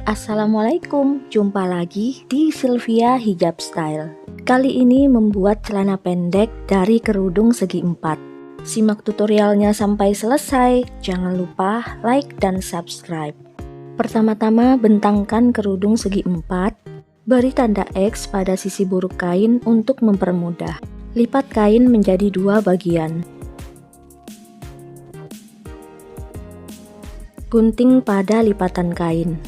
Assalamualaikum, jumpa lagi di Sylvia Hijab Style. Kali ini membuat celana pendek dari kerudung segi 4. Simak tutorialnya sampai selesai, jangan lupa like dan subscribe. Pertama-tama bentangkan kerudung segi 4, beri tanda X pada sisi buruk kain untuk mempermudah. Lipat kain menjadi 2 bagian. Gunting pada lipatan kain.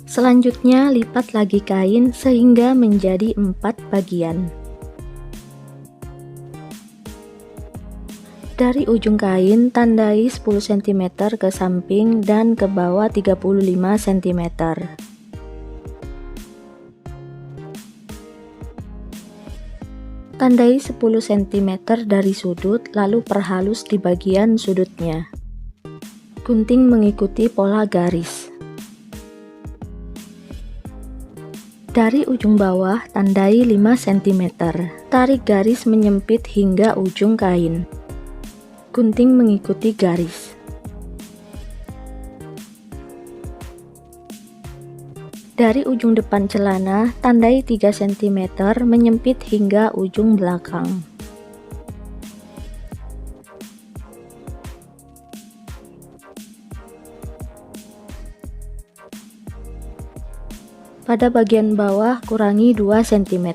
Selanjutnya lipat lagi kain sehingga menjadi 4 bagian. Dari ujung kain tandai 10 cm ke samping dan ke bawah 35 cm. Tandai 10 cm dari sudut lalu perhalus di bagian sudutnya. Gunting mengikuti pola garis. Dari ujung bawah tandai 5 cm. Tarik garis menyempit hingga ujung kain. Gunting mengikuti garis. Dari ujung depan celana tandai 3 cm menyempit hingga ujung belakang. Pada bagian bawah kurangi 2 cm.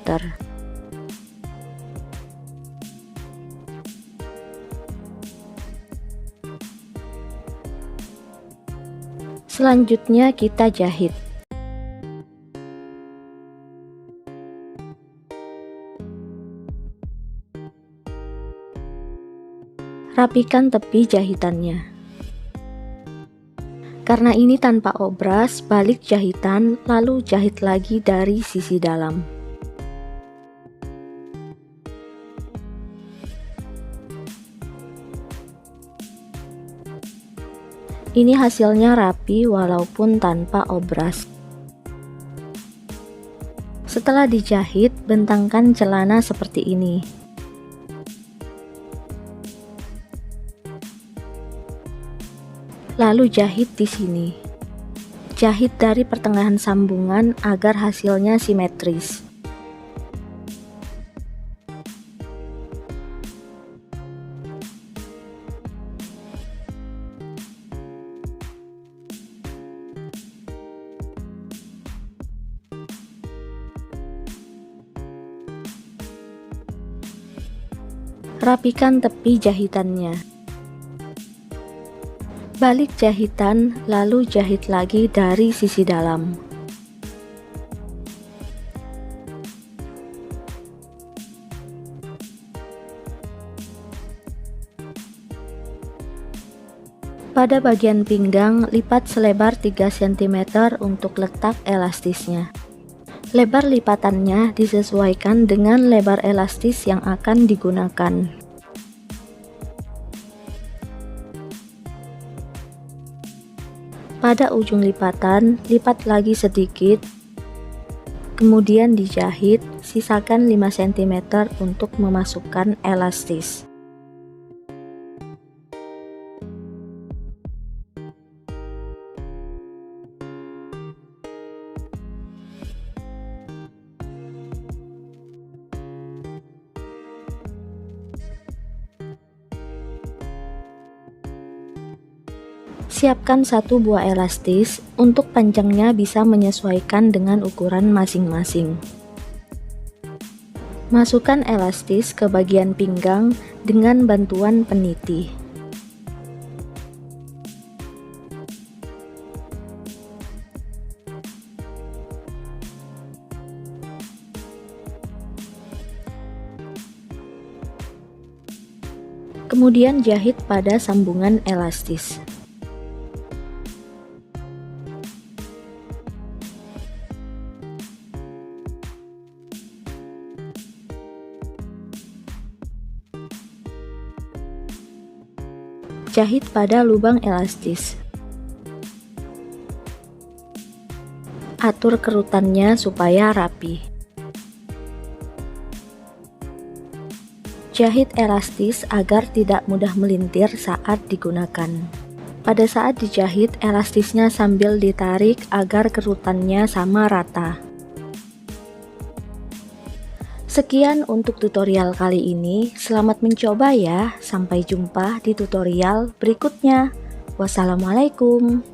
Selanjutnya kita jahit. Rapikan tepi jahitannya. Karena ini tanpa obras, balik jahitan lalu jahit lagi dari sisi dalam. Ini hasilnya rapi walaupun tanpa obras. Setelah dijahit, bentangkan celana seperti ini. Lalu jahit di sini. Jahit dari pertengahan sambungan agar hasilnya simetris. Rapikan tepi jahitannya. Balik jahitan, lalu jahit lagi dari sisi dalam. Pada bagian pinggang, lipat selebar 3 cm untuk letak elastisnya. Lebar lipatannya disesuaikan dengan lebar elastis yang akan digunakan. Pada ujung lipatan, lipat lagi sedikit, kemudian dijahit, sisakan 5 cm untuk memasukkan elastis. Siapkan 1 buah elastis, untuk panjangnya bisa menyesuaikan dengan ukuran masing-masing. Masukkan elastis ke bagian pinggang dengan bantuan peniti. Kemudian jahit pada sambungan elastis. Jahit pada lubang elastis. Atur kerutannya supaya rapi. Jahit elastis agar tidak mudah melintir saat digunakan. Pada saat dijahit, elastisnya sambil ditarik agar kerutannya sama rata. Sekian untuk tutorial kali ini. Selamat mencoba ya. Sampai jumpa di tutorial berikutnya. Wassalamualaikum.